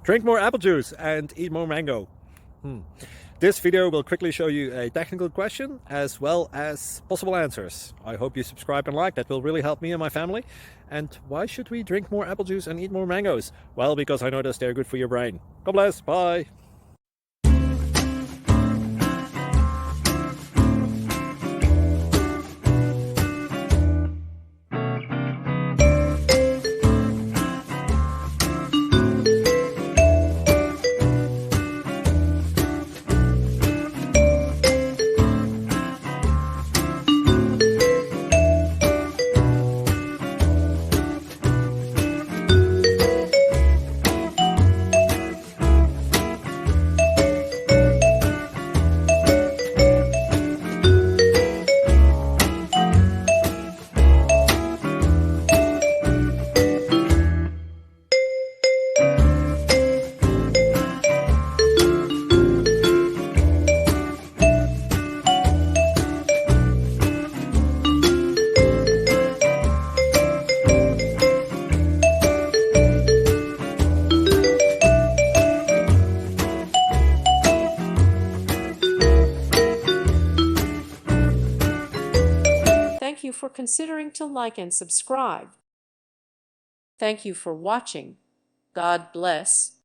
Drink more apple juice and eat more mango. This video will quickly show you a technical question as well as possible answers. I hope you subscribe and like, that will really help me and my family. And why should we drink more apple juice and eat more mangoes? Well, because I noticed they're good for your brain. God bless, bye! Thank you for considering to like and subscribe. Thank you for watching. God bless.